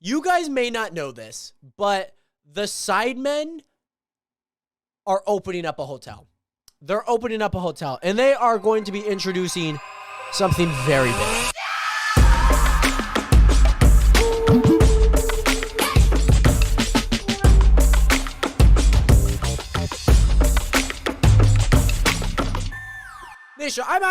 You guys may not know this, but the Sidemen are opening up a hotel. They're opening up a hotel, and they are going to be introducing something very big. I'm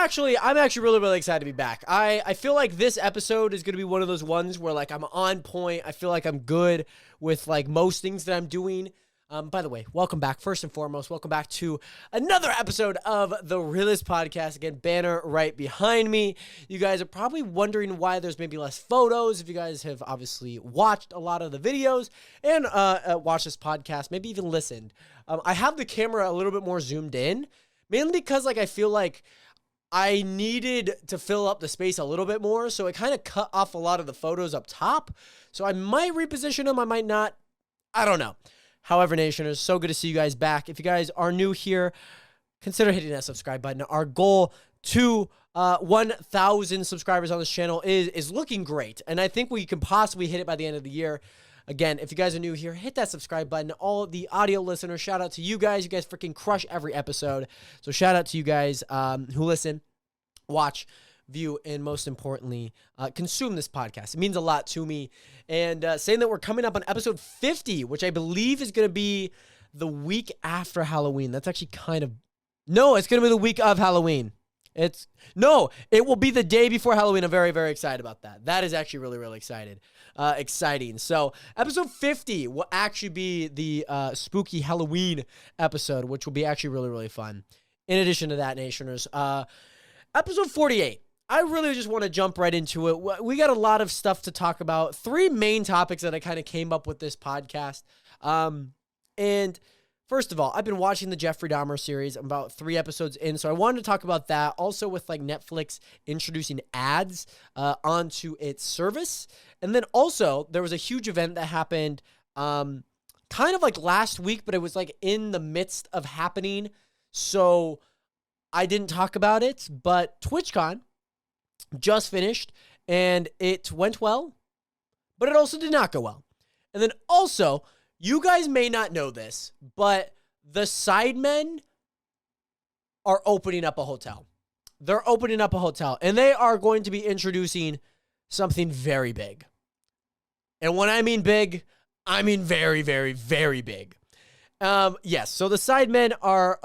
actually really excited to be back. I feel like this episode is going to be one of those ones where like I'm on point. I feel like I'm good with like most things that I'm doing. By the way, welcome back. First and foremost, welcome back to another episode of The Realest Podcast. Again, banner right behind me. You guys are probably wondering why there's maybe less photos. If you guys have obviously watched a lot of the videos and watched this podcast, maybe even listened. I have the camera a little bit more zoomed in, mainly because like I feel like I needed to fill up the space a little bit more, so it kind of cut off a lot of the photos up top. So I might reposition them, I might not. I don't know. However, Nationers, so good to see you guys back. If you guys are new here, consider hitting that subscribe button. Our goal to 1,000 subscribers on this channel is looking great, and I think we can possibly hit it by the end of the year. Again, if you guys are new here, hit that subscribe button. All the audio listeners, shout out to you guys. You guys freaking crush every episode. So shout out to you guys who listen, watch, view, and most importantly, consume this podcast. It means a lot to me. And saying that we're coming up on episode 50, which I believe is going to be the week after Halloween. That's actually no, it's going to be the week of Halloween. It will be the day before Halloween. I'm very, very excited about that. That is actually really, really exciting. So episode 50 will actually be the spooky Halloween episode, which will be actually really, really fun. In addition to that, Nationers, episode 48. I really just want to jump right into it. We got a lot of stuff to talk about. 3 main topics that I kind of came up with this podcast. And first of all, I've been watching the Jeffery Dahmer series. I'm about 3 episodes in, so I wanted to talk about that. Also with like Netflix introducing ads onto its service. And then also there was a huge event that happened kind of like last week, but it was like in the midst of happening. So I didn't talk about it, but TwitchCon just finished and it went well, but it also did not go well. And then also, you guys may not know this, but the Sidemen are opening up a hotel. They're opening up a hotel, and they are going to be introducing something very big. And when I mean big, I mean very, very, very big. Yes, so the Sidemen are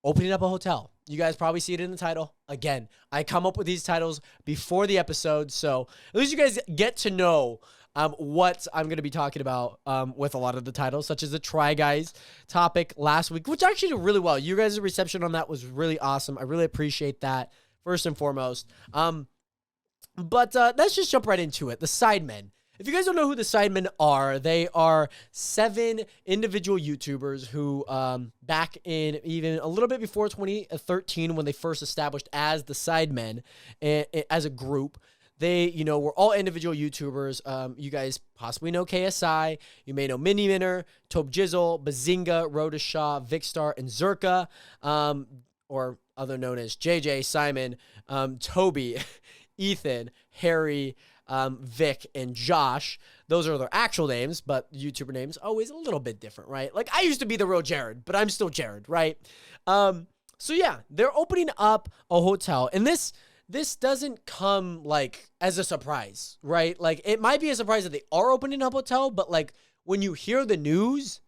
opening up a hotel. You guys probably see it in the title. Again, I come up with these titles before the episode, so at least you guys get to know what I'm going to be talking about with a lot of the titles, such as the Try Guys topic last week, which actually did really well. You guys' reception on that was really awesome. I really appreciate that, first and foremost. But let's just jump right into it. The Sidemen. If you guys don't know who the Sidemen are, they are 7 individual YouTubers who, back in even a little bit before 2013, when they first established as the Sidemen, as a group, they, were all individual YouTubers. You guys possibly know KSI. You may know Mini Minner, Tobe Jizzle, Bazinga, Rodashaw, Vicstar, and Zerka, or other known as JJ, Simon, Toby, Ethan, Harry, Vic, and Josh. Those are their actual names, but YouTuber names always a little bit different, right? Like I used to be the real Jared, but I'm still Jared, right? So yeah, they're opening up a hotel, and this doesn't come like as a surprise, right? Like it might be a surprise that they are opening up a hotel, but like when you hear the news,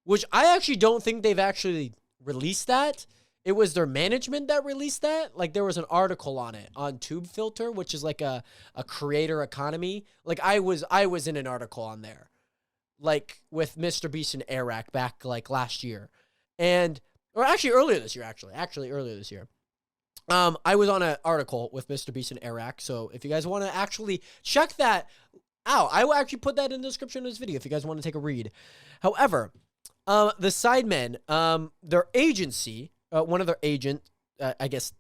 which I actually don't think they've actually released that. It was their management that released that. Like there was an article on it on Tube Filter, which is like a creator economy. Like I was in an article on there, like with Mr. Beast and Eric back like last year, or actually earlier this year. Actually earlier this year. I was on an article with Mr. Beast and Eric. So if you guys want to actually check that out, I will actually put that in the description of this video if you guys want to take a read. However, the Sidemen, their agency. One of their agent, I guess,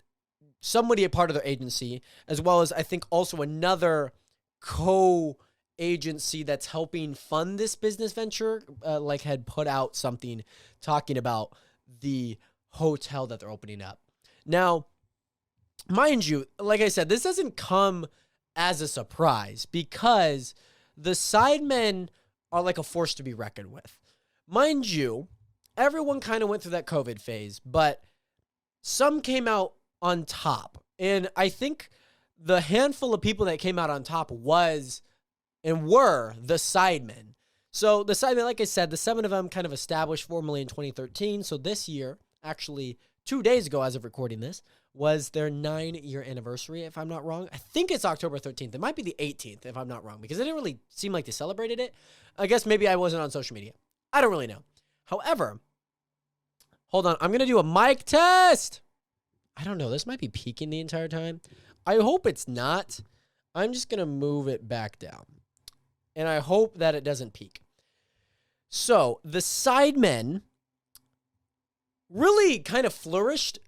somebody a part of their agency, as well as I think also another co-agency that's helping fund this business venture, like had put out something talking about the hotel that they're opening up. Now, mind you, like I said, this doesn't come as a surprise because the Sidemen are like a force to be reckoned with. Mind you, everyone kind of went through that COVID phase, but some came out on top. And I think the handful of people that came out on top was and were the Sidemen. So the Sidemen, like I said, the 7 of them kind of established formally in 2013. So this year, actually 2 days ago as of recording this, was their 9-year anniversary, if I'm not wrong. I think it's October 13th. It might be the 18th, if I'm not wrong, because it didn't really seem like they celebrated it. I guess maybe I wasn't on social media. I don't really know. However, hold on. I'm going to do a mic test. I don't know. This might be peaking the entire time. I hope it's not. I'm just going to move it back down. And I hope that it doesn't peak. So, the Sidemen really kind of flourished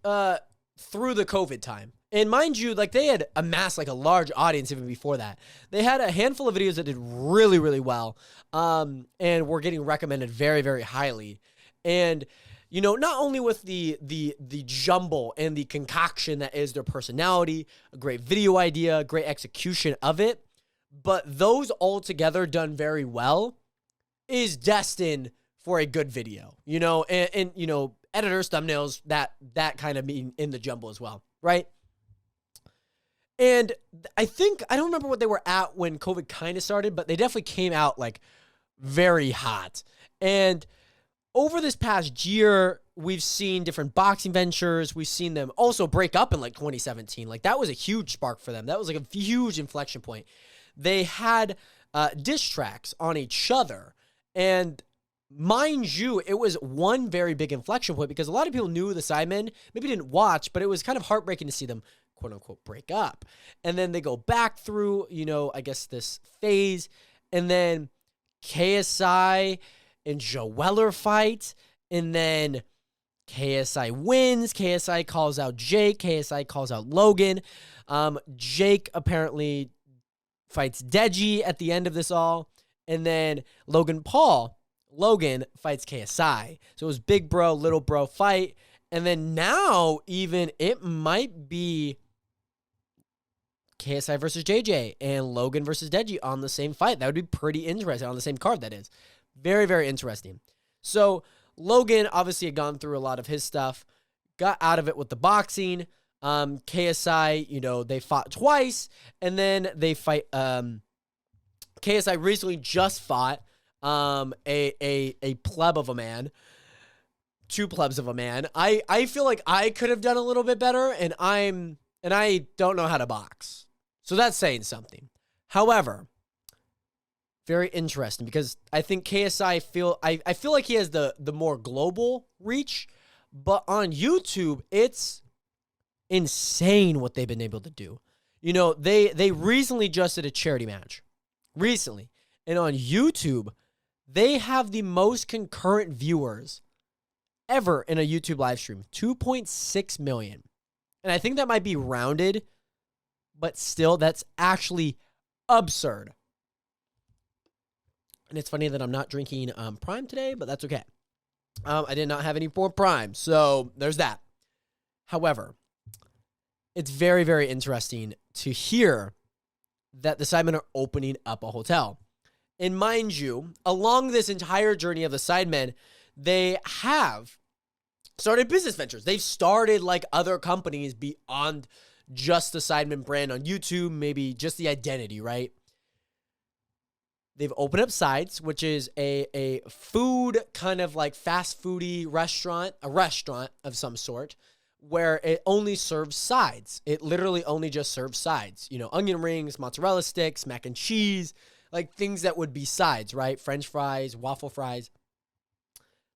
through the COVID time. And mind you, like, they had amassed like a large audience even before that. They had a handful of videos that did really, really well, and were getting recommended very, very highly. And, you know, not only with the jumble and the concoction that is their personality, a great video idea, great execution of it, but those all together done very well is destined for a good video, you know, and you know, editors, thumbnails, that kind of mean in the jumble as well, right? And I don't remember what they were at when COVID kind of started, but they definitely came out like very hot. And over this past year, we've seen different boxing ventures. We've seen them also break up in like 2017. Like that was a huge spark for them. That was like a huge inflection point. They had diss tracks on each other. And mind you, it was one very big inflection point because a lot of people knew the Sidemen, maybe didn't watch, but it was kind of heartbreaking to see them, quote unquote, break up. And then they go back through, you know, I guess this phase. And then KSI and Joe Weller fight. And then KSI wins. KSI calls out Jake. KSI calls out Logan. Jake apparently fights Deji at the end of this all. And then Logan fights KSI. So it was big bro, little bro fight. And then now even it might be KSI versus JJ and Logan versus Deji on the same fight. That would be pretty interesting on the same card, that is. Very, very interesting. So Logan obviously had gone through a lot of his stuff, got out of it with the boxing. KSI, you know, they fought twice, and then they fight. KSI recently just fought a pleb of a man, 2 plebs of a man. I feel like I could have done a little bit better, and I don't know how to box, so that's saying something. However, very interesting because I think KSI I feel like he has the more global reach, but on YouTube it's insane what they've been able to do. You know, they recently just did a charity match. Recently. And on YouTube, they have the most concurrent viewers ever in a YouTube live stream. 2.6 million. And I think that might be rounded, but still, that's actually absurd. And it's funny that I'm not drinking Prime today, but that's okay. I did not have any more Prime, so there's that. However, it's very, very interesting to hear that the Sidemen are opening up a hotel. And mind you, along this entire journey of the Sidemen, they have started business ventures. They've started like other companies beyond just the Sidemen brand on YouTube, maybe just the identity, right? They've opened up Sides, which is a food kind of like fast foody restaurant, a restaurant of some sort, where it only serves sides. It literally only just serves sides. You know, onion rings, mozzarella sticks, mac and cheese, like things that would be sides, right? French fries, waffle fries.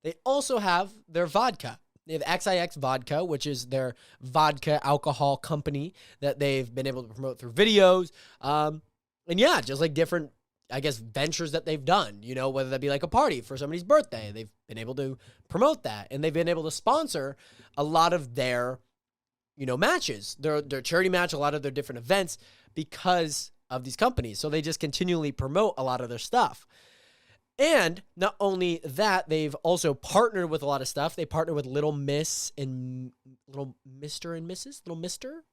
They also have their vodka. They have XIX Vodka, which is their vodka alcohol company that they've been able to promote through videos. And yeah, just like different, I guess, ventures that they've done, you know, whether that be like a party for somebody's birthday. They've been able to promote that, and they've been able to sponsor a lot of their, you know, matches, their charity match, a lot of their different events because of these companies. So they just continually promote a lot of their stuff. And not only that, they've also partnered with a lot of stuff. They partner with Little Miss and Little Mr. and Mrs. Little Mister.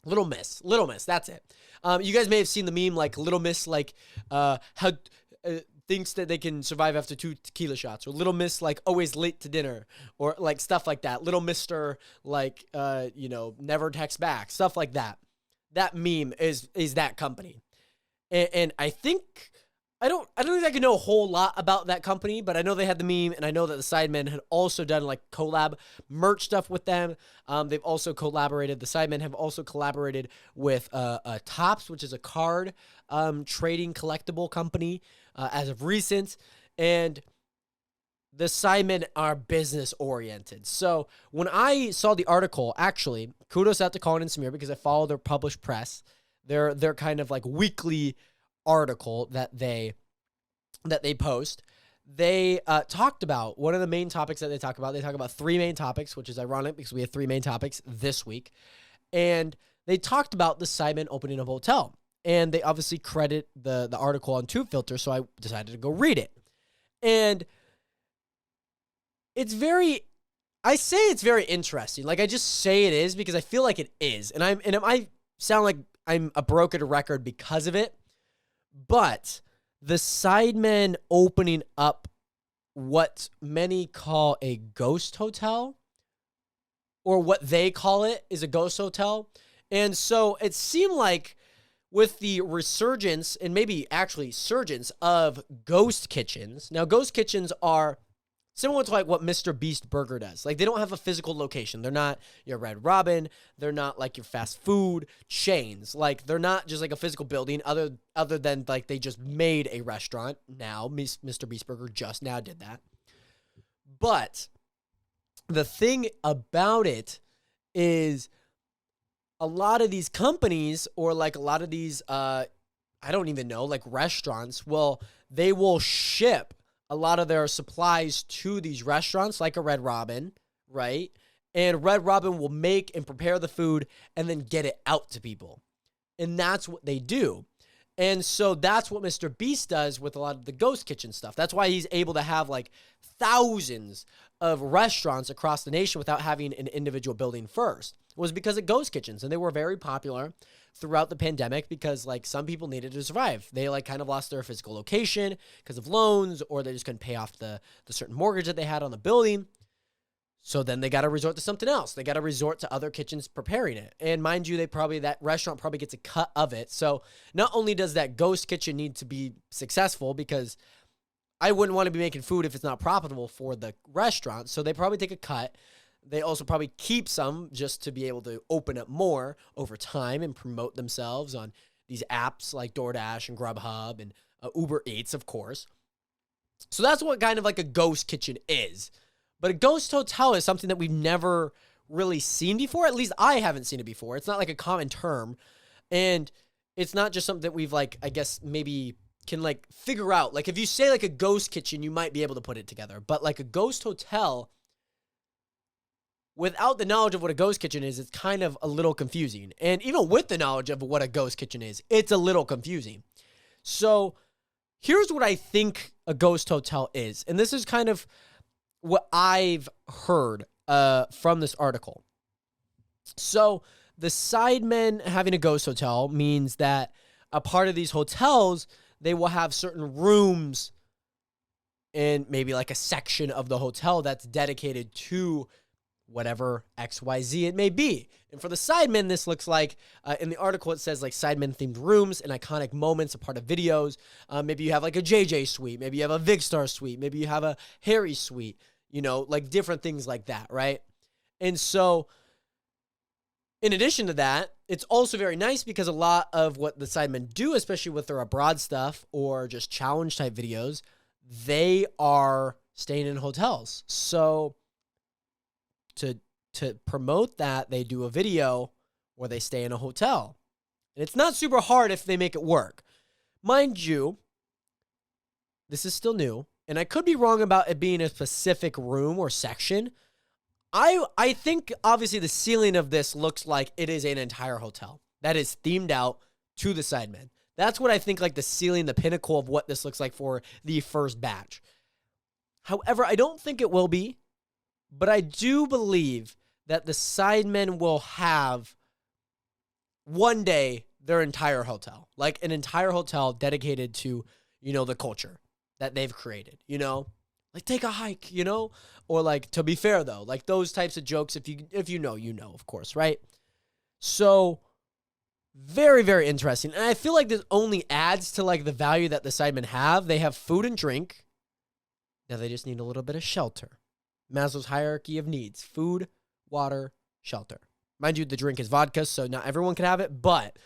Little Miss, that's it. You guys may have seen the meme, like Little Miss, like how thinks that they can survive after 2 tequila shots, or Little Miss, like always late to dinner, or like stuff like that. Little Mister, like never text back, stuff like that. That meme is that company, and I think I don't think I can know a whole lot about that company, but I know they had the meme, and I know that the Sidemen had also done like collab merch stuff with them. They've also collaborated. The Sidemen have also collaborated with Topps, which is a card trading collectible company as of recent, and the Sidemen are business oriented. So when I saw the article, actually, kudos out to Colin and Samir because I follow their published press. Their kind of like weekly article that they post. They talked about one of the main topics that they talk about. They talk about 3 main topics, which is ironic because we have 3 main topics this week. And they talked about the Sidemen opening a hotel. And they obviously credit the article on TubeFilter, so I decided to go read it. And it's very interesting. Like, I just say it is because I feel like it is. And it might sound like I'm a broken record because of it. But the Sidemen opening up what many call a ghost hotel, or what they call it is a ghost hotel. And so it seemed like with the resurgence and maybe actually surgence of ghost kitchens. Now, ghost kitchens are similar to like what Mr. Beast Burger does. Like, they don't have a physical location. They're not your Red Robin. They're not like your fast food chains. Like, they're not just like a physical building other than like they just made a restaurant now. Mr. Beast Burger just now did that. But the thing about it is a lot of these companies, or like a lot of these, I don't even know, like restaurants, they will ship a lot of their supplies to these restaurants, like a Red Robin, right? And Red Robin will make and prepare the food and then get it out to people. And that's what they do. And so that's what Mr. Beast does with a lot of the ghost kitchen stuff. That's why he's able to have like thousands of restaurants across the nation without having an individual building first. It was because of ghost kitchens, and they were very popular throughout the pandemic because like some people needed to survive. They like kind of lost their physical location because of loans, or they just couldn't pay off the certain mortgage that they had on the building. So then they got to resort to something else. They got to resort to other kitchens preparing it. And mind you, that restaurant probably gets a cut of it. So not only does that ghost kitchen need to be successful, because I wouldn't want to be making food if it's not profitable for the restaurant. So they probably take a cut. They also probably keep some just to be able to open up more over time and promote themselves on these apps like DoorDash and Grubhub and Uber Eats, of course. So that's what kind of like a ghost kitchen is. But a ghost hotel is something that we've never really seen before. At least I haven't seen it before. It's not like a common term. And it's not just something that we've like, I guess maybe can like figure out. Like if you say like a ghost kitchen, you might be able to put it together. But like a ghost hotel, without the knowledge of what a ghost kitchen is, it's kind of a little confusing. And even with the knowledge of what a ghost kitchen is, it's a little confusing. So here's what I think a ghost hotel is. And this is kind of what I've heard from this article. So the Sidemen having a ghost hotel means that a part of these hotels, they will have certain rooms and maybe like a section of the hotel that's dedicated to whatever XYZ it may be. And for the Sidemen, this looks like, in the article, it says like Sidemen-themed rooms and iconic moments, a part of videos. Maybe you have like a JJ suite. Maybe you have a Vigstar suite. Maybe you have a Harry suite. You know, like different things like that, right? And so, in addition to that, it's also very nice because a lot of what the Sidemen do, especially with their abroad stuff or just challenge type videos, they are staying in hotels. So to promote that, they do a video where they stay in a hotel. And it's not super hard if they make it work. Mind you, this is still new, and I could be wrong about it being a specific room or section. I think, obviously, the ceiling of this looks like it is an entire hotel that is themed out to the Sidemen. That's what I think, like the ceiling, the pinnacle of what this looks like for the first batch. However, I don't think it will be, but I do believe that the Sidemen will have one day their entire hotel, like an entire hotel dedicated to, the culture that they've created, like take a hike, or like, to be fair though, like those types of jokes, if you know, of course, right? So very, very interesting. And I feel like this only adds to like the value that the Sidemen have. They have food and drink. Now they just need a little bit of shelter. Maslow's hierarchy of needs: food, water, shelter. Mind you, the drink is vodka, so not everyone can have it, but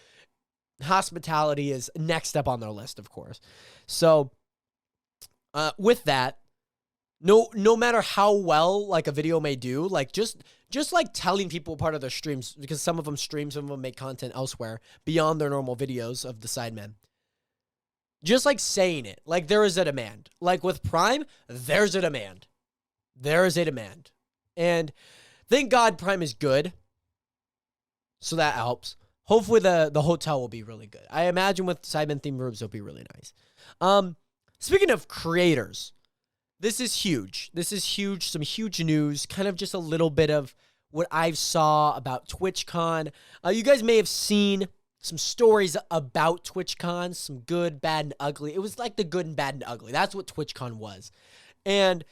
hospitality is next up on their list, of course. So with that, no matter how well like a video may do, like just like telling people part of their streams, because some of them stream, some of them make content elsewhere beyond their normal videos of the Sidemen. Just like saying it, like there is a demand. Like with Prime, there's a demand. There is a demand. And thank God Prime is good. So that helps. Hopefully the hotel will be really good. I imagine with Sidemen themed rooms, it'll be really nice. Speaking of creators, this is huge. This is huge. Some huge news. Kind of just a little bit of what I saw about TwitchCon. You guys may have seen some stories about TwitchCon. Some good, bad, and ugly. It was like the good and bad and ugly. That's what TwitchCon was. And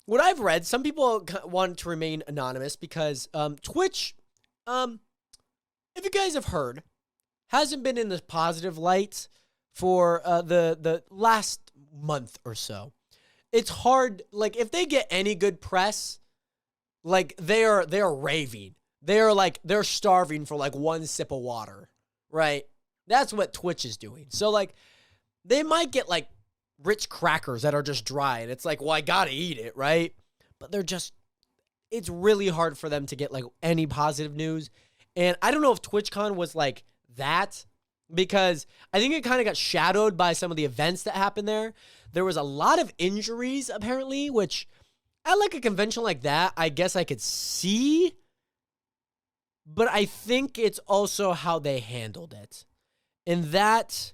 what I've read, some people want to remain anonymous because Twitch, if you guys have heard, hasn't been in the positive light for the last month or so. It's hard, like, if they get any good press, like, they're raving. They're starving for, like, one sip of water, right? That's what Twitch is doing. So, like, they might get, like, rich crackers that are just dry, and it's like, well, I gotta eat it, right? But it's really hard for them to get, like, any positive news. And I don't know if TwitchCon was, like, that, because I think it kind of got shadowed by some of the events that happened there. There was a lot of injuries, apparently, which at like a convention like that, I guess I could see. But I think it's also how they handled it. And that's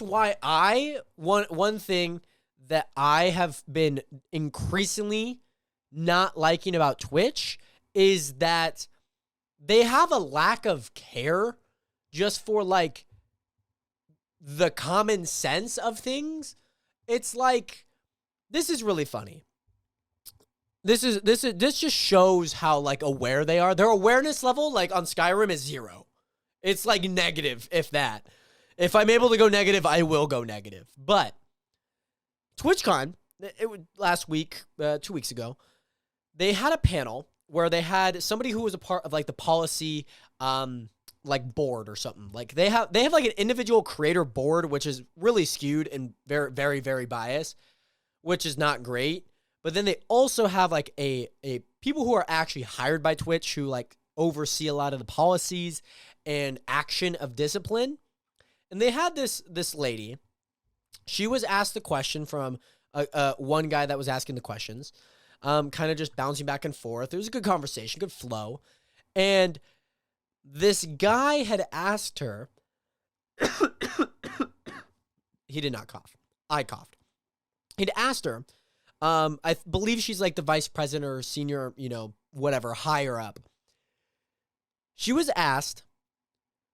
why one thing that I have been increasingly not liking about Twitch is that they have a lack of care just for, like, the common sense of things. It's like, this is really funny. This just shows how, like, aware they are. Their awareness level, like, on Skyrim is 0. It's, like, negative, if that. If I'm able to go negative, I will go negative. But TwitchCon, last week, 2 weeks ago, they had a panel where they had somebody who was a part of, like, the policy, like, board or something. Like, they have like an individual creator board, which is really skewed and very, very, very biased, which is not great. But then they also have, like, a people who are actually hired by Twitch who, like, oversee a lot of the policies and action of discipline. And they had this lady. She was asked the question from one guy that was asking the questions, kind of just bouncing back and forth. It was a good conversation, good flow. And this guy had asked her, he did not cough. I coughed. He'd asked her, I believe she's like the vice president or senior, whatever, higher up. She was asked,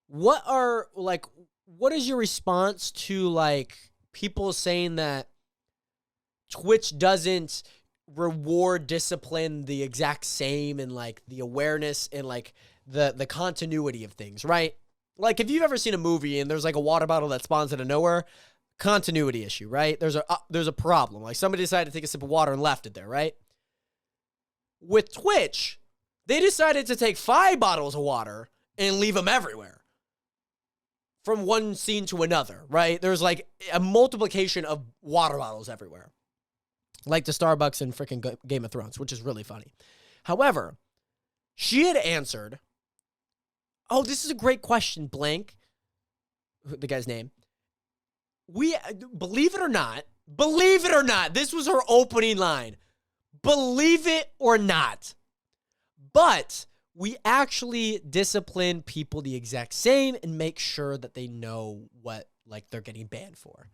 what is your response to, like, people saying that Twitch doesn't reward discipline the exact same, and, like, the awareness and, like, the continuity of things, right? Like, if you've ever seen a movie and there's, like, a water bottle that spawns out of nowhere, continuity issue, right? There's a problem. Like, somebody decided to take a sip of water and left it there, right? With Twitch, they decided to take 5 bottles of water and leave them everywhere from one scene to another, right? There's, like, a multiplication of water bottles everywhere, like the Starbucks in freaking Game of Thrones, which is really funny. However, she had answered, oh, this is a great question, blank, the guy's name. Believe it or not, this was her opening line. Believe it or not, but we actually discipline people the exact same and make sure that they know what, like, they're getting banned for.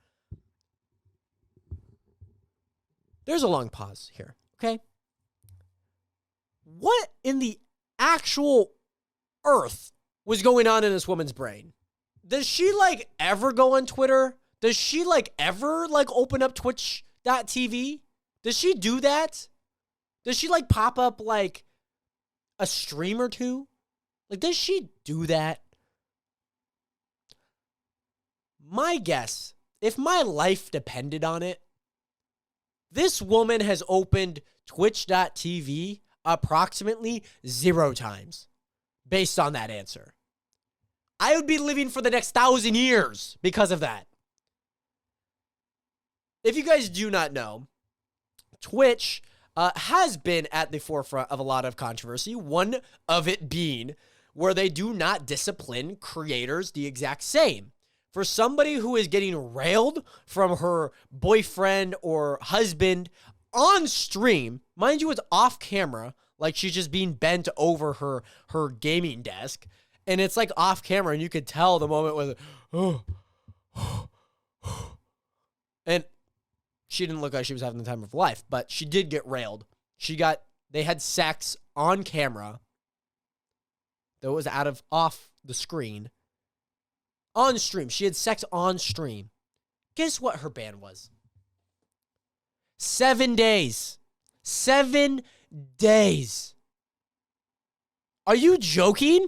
There's a long pause here, okay? What in the actual earth was going on in this woman's brain. Does she like ever go on Twitter? Does she like ever like open up twitch.tv? Does she do that? Does she like pop up like a stream or two? Like, does she do that? My guess, if my life depended on it, this woman has opened twitch.tv approximately 0 times based on that answer. I would be living for the next 1,000 years because of that. If you guys do not know, Twitch has been at the forefront of a lot of controversy, one of it being where they do not discipline creators the exact same. For somebody who is getting railed from her boyfriend or husband on stream, mind you, it's off camera, like she's just being bent over her gaming desk, and it's like off camera, and you could tell the moment was, and she didn't look like she was having the time of her life, but she did get railed. They had sex on camera that was off the screen. On stream. She had sex on stream. Guess what her ban was? 7 days. 7 days. Are you joking?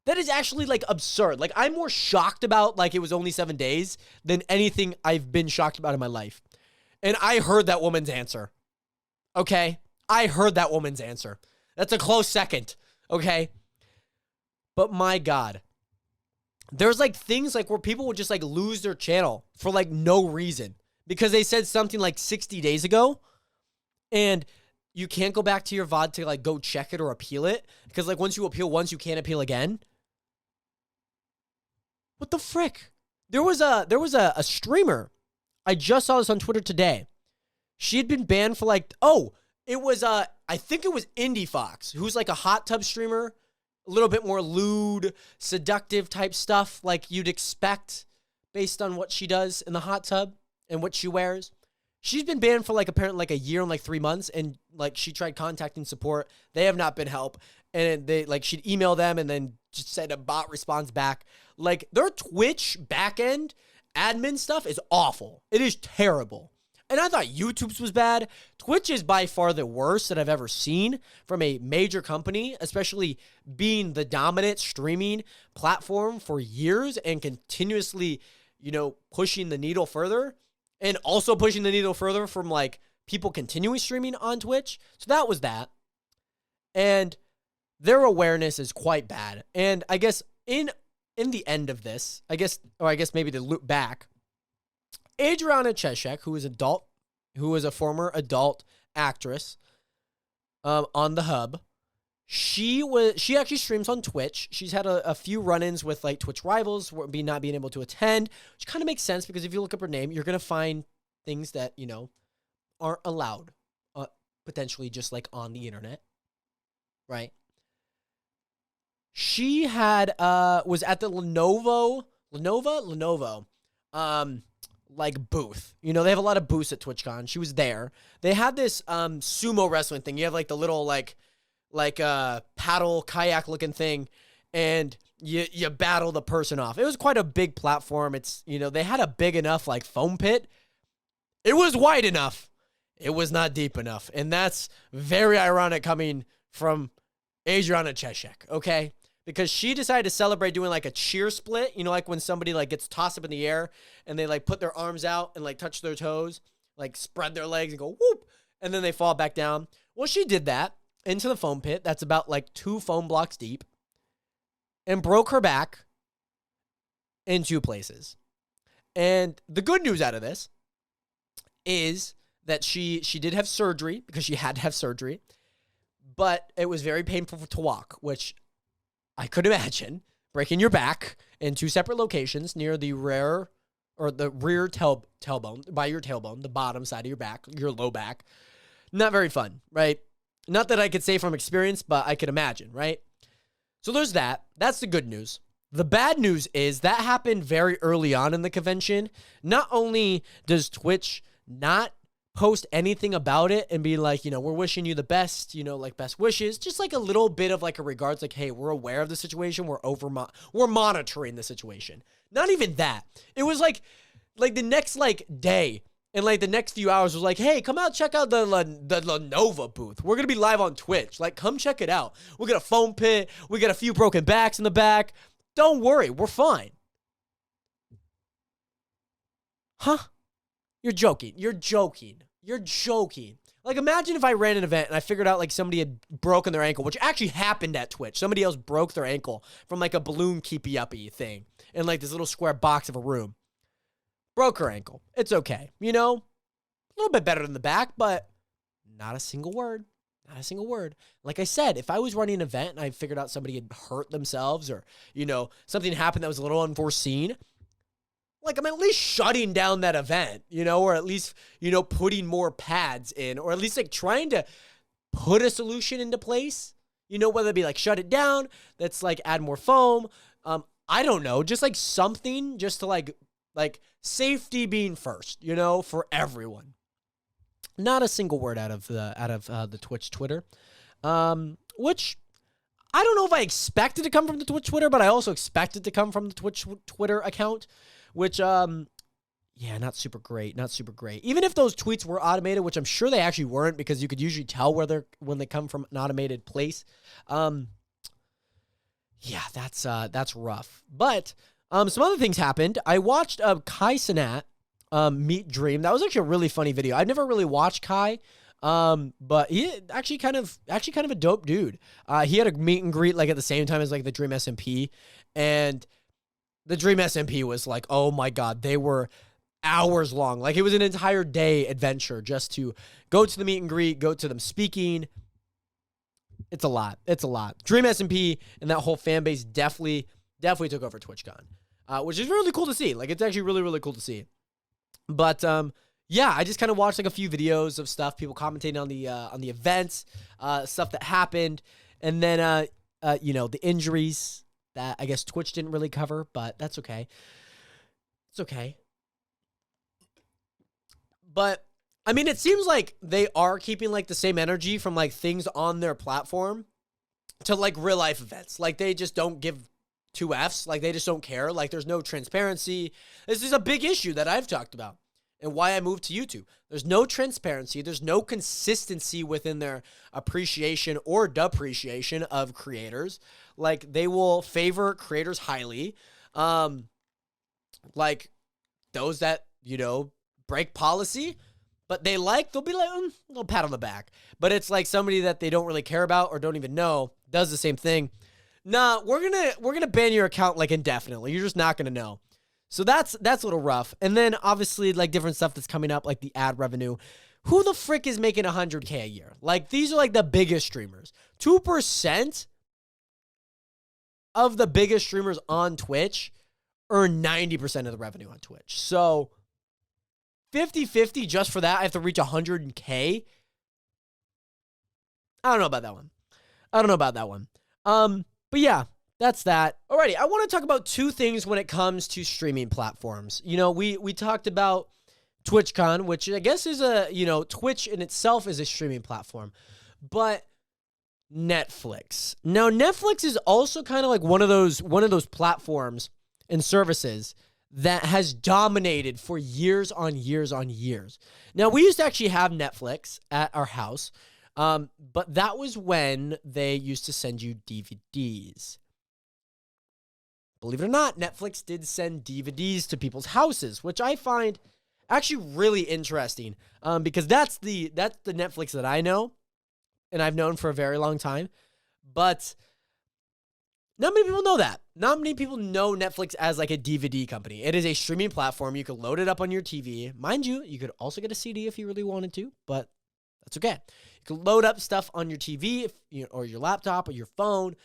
That is actually like absurd. Like, I'm more shocked about like it was only 7 days than anything I've been shocked about in my life. And I heard that woman's answer. Okay? I heard that woman's answer. That's a close second. Okay? But my God. There's like things like where people would just like lose their channel for like no reason because they said something like 60 days ago and you can't go back to your VOD to like go check it or appeal it because like once you appeal once, you can't appeal again. What the frick? There was a streamer. I just saw this on Twitter today. She had been banned for like, I think it was Indie Fox, who's like a hot tub streamer. A little bit more lewd, seductive type stuff like you'd expect based on what she does in the hot tub and what she wears. She's been banned for like apparently like a year and like 3 months, and like she tried contacting support. They have not been help. And they like she'd email them and then just said a bot responds back. Like their Twitch backend admin stuff is awful. It is terrible. And I thought YouTube's was bad. Twitch is by far the worst that I've ever seen from a major company, especially being the dominant streaming platform for years and continuously, pushing the needle further and also pushing the needle further from like people continuing streaming on Twitch. So that was that. And their awareness is quite bad. And I guess in the end of this, I guess maybe to loop back, Adriana Cheshek, who is a former adult actress on the Hub, she actually streams on Twitch. She's had a few run-ins with like Twitch rivals, not being able to attend, which kind of makes sense because if you look up her name, you're gonna find things that aren't allowed, potentially just like on the internet, right? She had was at the Lenovo like booth. They have a lot of booths at TwitchCon. She was there. They had this sumo wrestling thing. You have like the little like paddle kayak looking thing, and you battle the person off. It was quite a big platform. It's they had a big enough like foam pit. It was wide enough. It was not deep enough, and that's very ironic coming from Adriana Cheshek. Okay. Because she decided to celebrate doing like a cheer split, like when somebody like gets tossed up in the air and they like put their arms out and like touch their toes, like spread their legs and go whoop, and then they fall back down. Well, she did that into the foam pit that's about like 2 foam blocks deep and broke her back in 2 places. And the good news out of this is that she did have surgery because she had to have surgery, but it was very painful to walk, which I could imagine breaking your back in 2 separate locations near the rear tailbone, by your tailbone, the bottom side of your back, your low back. Not very fun, right? Not that I could say from experience, but I could imagine, right? So there's that. That's the good news. The bad news is that happened very early on in the convention. Not only does Twitch not post anything about it and be like, we're wishing you the best, like best wishes, just like a little bit of like a regards, like, hey, we're aware of the situation. We're monitoring the situation. Not even that. It was like the next like day and like the next few hours was like, hey, come out, check out the Lenovo booth. We're going to be live on Twitch. Like, come check it out. We got a foam pit. We got a few broken backs in the back. Don't worry. We're fine. Huh? You're joking. You're joking. You're joking. Like, imagine if I ran an event and I figured out, like, somebody had broken their ankle, which actually happened at Twitch. Somebody else broke their ankle from, like, a balloon keepy-uppy thing in, like, this little square box of a room. Broke her ankle. It's okay. A little bit better than the back, but not a single word. Not a single word. Like I said, if I was running an event and I figured out somebody had hurt themselves or, something happened that was a little unforeseen, like, I'm at least shutting down that event, or at least, putting more pads in, or at least, like, trying to put a solution into place, whether it be, like, shut it down, that's, like, add more foam, I don't know, just, like, something just to, like, safety being first, for everyone. Not a single word out of the Twitch Twitter, which I don't know if I expected to come from the Twitch Twitter, but I also expected to come from the Twitch Twitter account, which, yeah, not super great, not super great. Even if those tweets were automated, which I'm sure they actually weren't, because you could usually tell when they come from an automated place. Yeah, that's rough. But some other things happened. I watched Kai Cenat meet Dream. That was actually a really funny video. I've never really watched Kai. But he actually kind of a dope dude. He had a meet and greet like at the same time as like the Dream SMP, and the Dream SMP was like, oh my God, they were hours long. Like, it was an entire day adventure just to go to the meet and greet, go to them speaking. It's a lot. It's a lot. Dream SMP and that whole fan base definitely took over TwitchCon, which is really cool to see. Like, it's actually really, really cool to see. But, yeah, I just kind of watched like a few videos of stuff, people commentating on the events, stuff that happened, and then the injuries that I guess Twitch didn't really cover, but that's okay. It's okay. But I mean, it seems like they are keeping like the same energy from like things on their platform to like real life events. Like, they just don't give two Fs. Like, they just don't care. Like, there's no transparency. This is a big issue that I've talked about and why I moved to YouTube. There's no transparency. There's no consistency within their appreciation or depreciation of creators. Like, they will favor creators highly. Like, those that, break policy, but they'll be like, a little pat on the back. But it's like somebody that they don't really care about or don't even know does the same thing. Nah, we're gonna ban your account like indefinitely. You're just not gonna know. So that's a little rough. And then obviously like different stuff that's coming up, like the ad revenue. Who the frick is making 100K a year? Like, these are like the biggest streamers. 2% of the biggest streamers on Twitch earn 90% of the revenue on Twitch. So 50-50 just for that, I have to reach 100K. I don't know about that one. But yeah, that's that. Alrighty, I want to talk about two things when it comes to streaming platforms. We talked about TwitchCon, which I guess is Twitch in itself is a streaming platform, but Netflix. Now, Netflix is also kind of like one of those platforms and services that has dominated for years on years on years. Now, we used to actually have Netflix at our house, but that was when they used to send you DVDs. Believe it or not, Netflix did send DVDs to people's houses, which I find actually really interesting, because that's the Netflix that I know, and I've known for a very long time. But not many people know that. Not many people know Netflix as like a DVD company. It is a streaming platform. You can load it up on your TV. Mind you, you could also get a CD if you really wanted to, but that's okay. You can load up stuff on your TV or your laptop or your phone,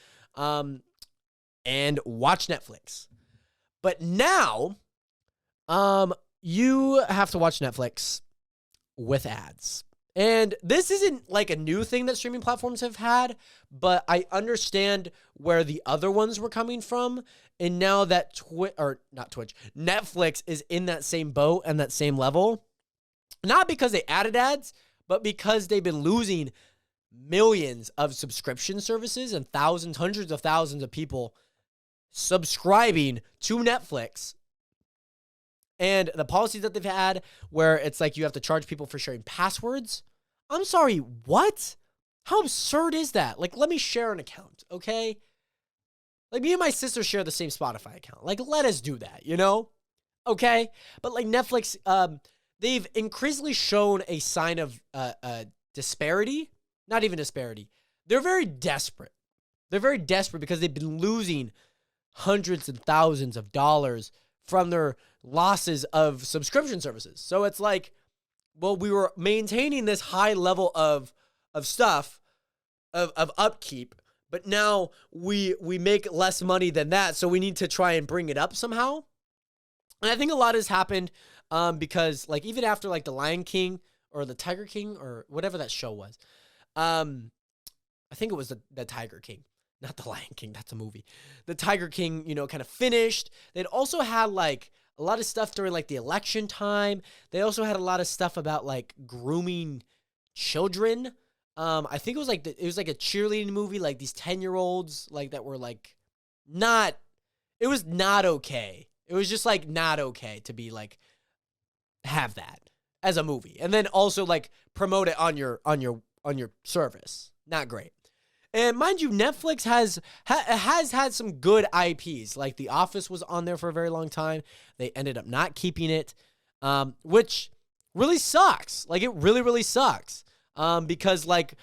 and watch Netflix. But now, you have to watch Netflix with ads. And this isn't like a new thing that streaming platforms have had, but I understand where the other ones were coming from. And now that Netflix is in that same boat and that same level, Not because they added ads, but because they've been losing millions of subscription services and thousands, hundreds of thousands of people subscribing to Netflix. And the policies that they've had where it's like you have to charge people for sharing passwords. I'm sorry, what? How absurd is that? Like, let me share an account, okay? Like, me and my sister share the same Spotify account. Like, let us do that, you know? Okay? But, like, Netflix, they've increasingly shown a sign of disparity. Not even disparity. They're very desperate. They're very desperate because they've been losing hundreds and thousands of dollars from their losses of subscription services. So it's like, well, we were maintaining this high level of stuff, of upkeep, but now we make less money than that, so we need to try and bring it up somehow. And I think a lot has happened because, like, even after, like, The Lion King or The Tiger King or whatever that show was, I think it was the Tiger King. Not The Lion King, that's a movie. The Tiger King, you know, kind of finished. They'd also had, like, a lot of stuff during, like, the election time. They also had a lot of stuff about, like, grooming children. I think it was, like, it was, like, a cheerleading movie, like, these 10-year-olds, like, that were, like, not, it was not okay. It was just, like, not okay to be, like, have that as a movie. And then also, like, promote it on your service. Not great. And mind you, Netflix has had some good IPs. Like, The Office was on there for a very long time. They ended up not keeping it, which really sucks. Like, it really, really sucks. Because, like,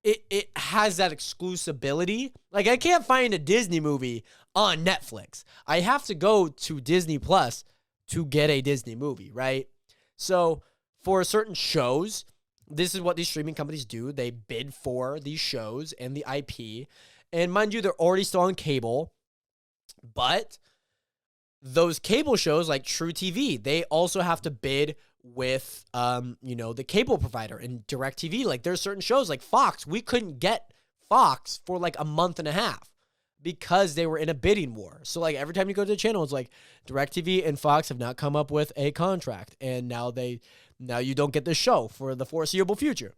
it has that exclusivity. Like, I can't find a Disney movie on Netflix. I have to go to Disney Plus to get a Disney movie, right? So, for certain shows, this is what these streaming companies do. They bid for these shows and the IP. And mind you, they're already still on cable. But those cable shows like True TV, they also have to bid with, the cable provider and DirecTV. Like, there's certain shows like Fox. We couldn't get Fox for like a month and a half because they were in a bidding war. So, like, every time you go to the channel, it's like DirecTV and Fox have not come up with a contract. And now you don't get this show for the foreseeable future.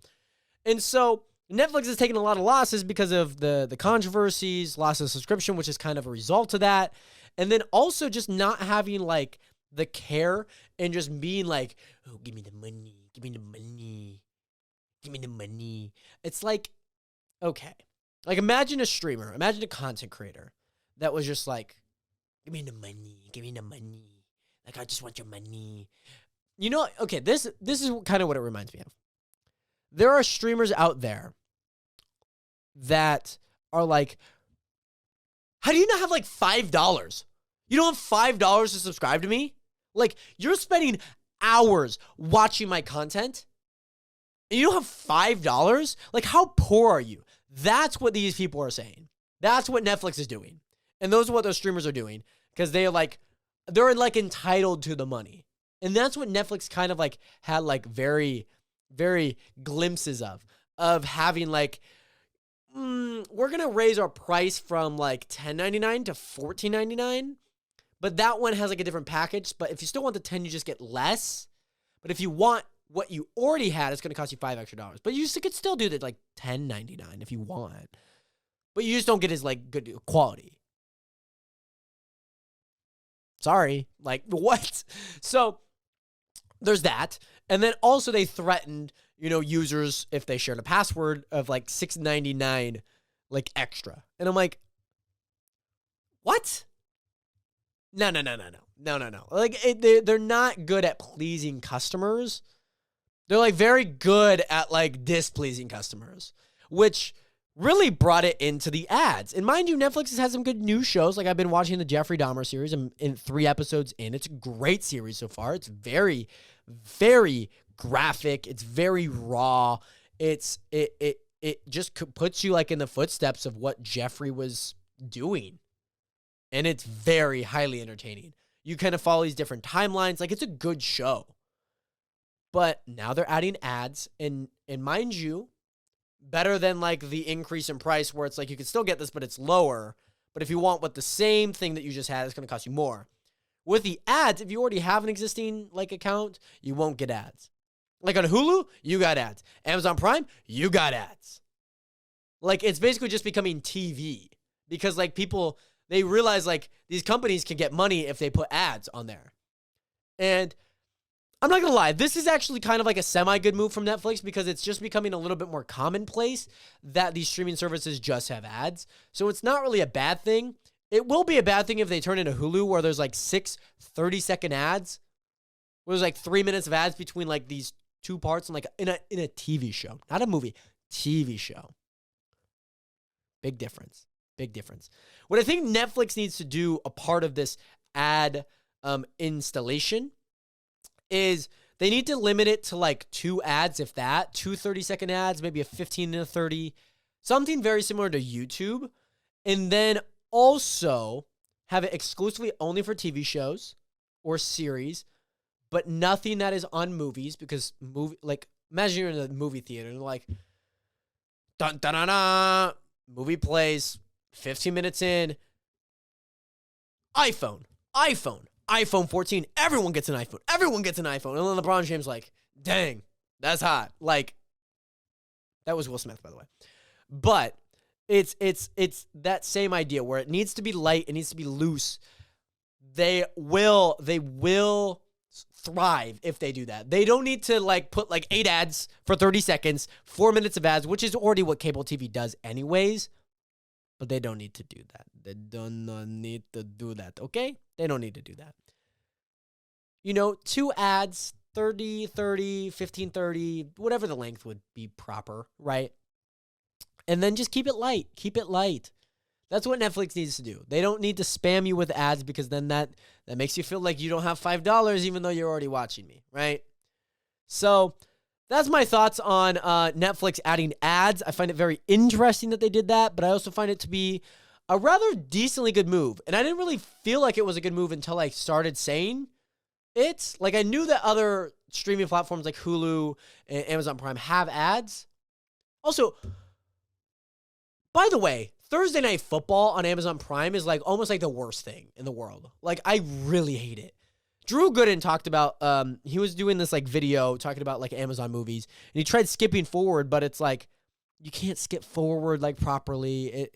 And so Netflix is taking a lot of losses because of the controversies, loss of subscription, which is kind of a result of that. And then also just not having, like, the care and just being like, oh, give me the money, give me the money, give me the money. It's like, okay. Like, imagine a streamer, imagine a content creator that was just like, give me the money, give me the money. Like, I just want your money. You know, okay, this is kind of what it reminds me of. There are streamers out there that are like, how do you not have like $5? You don't have $5 to subscribe to me? Like, you're spending hours watching my content and you don't have $5? Like, how poor are you? That's what these people are saying. That's what Netflix is doing. And those are what those streamers are doing because they're like entitled to the money. And that's what Netflix kind of like had like very, very glimpses of having like, we're going to raise our price from like $10.99 to $14.99. But that one has like a different package. But if you still want the 10, you just get less. But if you want what you already had, it's going to cost you $5 extra. But you could still do that like $10.99 if you want. But you just don't get as like good quality. Sorry. Like, what? So there's that. And then also they threatened, users if they shared a password of like $6.99 like extra. And I'm like, what? No. Like, they're not good at pleasing customers. They're like very good at like displeasing customers, which really brought it into the ads. And mind you, Netflix has had some good new shows. Like, I've been watching the Jeffrey Dahmer series. I'm in 3 episodes in. It's a great series so far. It's very, very graphic. It's very raw. It just puts you like in the footsteps of what Jeffrey was doing. And it's very highly entertaining. You kind of follow these different timelines. Like, it's a good show. But now they're adding ads. And mind you, better than like the increase in price where it's like you can still get this, but it's lower. But if you want what the same thing that you just had, it's going to cost you more. With the ads, if you already have an existing like account, you won't get ads. Like on Hulu, you got ads. Amazon Prime, you got ads. Like it's basically just becoming TV because like people, they realize like these companies can get money if they put ads on there. And I'm not going to lie, this is actually kind of like a semi-good move from Netflix because it's just becoming a little bit more commonplace that these streaming services just have ads. So it's not really a bad thing. It will be a bad thing if they turn into Hulu where there's like 6 30-second ads. Where there's like 3 minutes of ads between like these two parts and like in a TV show. Not a movie, TV show. Big difference. Big difference. What I think Netflix needs to do a part of this ad installation is they need to limit it to like 2 ads, if that. 2 30-second ads, maybe a 15 and a 30. Something very similar to YouTube. And then also have it exclusively only for TV shows or series, but nothing that is on movies because imagine you're in a movie theater and like, dun dun dun dun, movie plays, 15 minutes in, iPhone 14, everyone gets an iPhone. And then LeBron James like, dang, that's hot. Like, that was Will Smith, by the way. But it's that same idea where it needs to be light, it needs to be loose. They will thrive if they do that. They don't need to like put like 8 ads for 30 seconds, 4 minutes of ads, which is already what cable TV does anyways. But they don't need to do that. They don't need to do that, okay? They don't need to do that. 2 ads, 30, 15, 30, whatever the length would be proper, right? And then just keep it light. Keep it light. That's what Netflix needs to do. They don't need to spam you with ads because then that makes you feel like you don't have $5 even though you're already watching me, right? So that's my thoughts on Netflix adding ads. I find it very interesting that they did that, but I also find it to be a rather decently good move. And I didn't really feel like it was a good move until I started saying it. Like I knew that other streaming platforms like Hulu and Amazon Prime have ads. Also, by the way, Thursday Night Football on Amazon Prime is like almost like the worst thing in the world. Like I really hate it. Drew Gooden talked about, he was doing this like video talking about like Amazon movies and he tried skipping forward, but it's like, you can't skip forward like properly.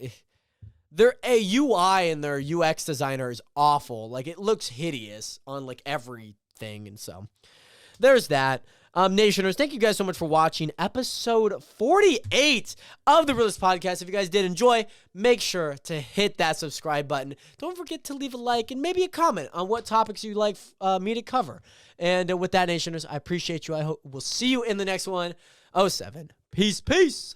Their UI and their UX designer is awful. Like it looks hideous on like everything. And so there's that. Nationers, thank you guys so much for watching episode 48 of The Realest Podcast. If you guys did enjoy, make sure to hit that subscribe button. Don't forget to leave a like and maybe a comment on what topics you'd like me to cover. And with that, Nationers, I appreciate you. I hope we'll see you in the next one. 07. Peace.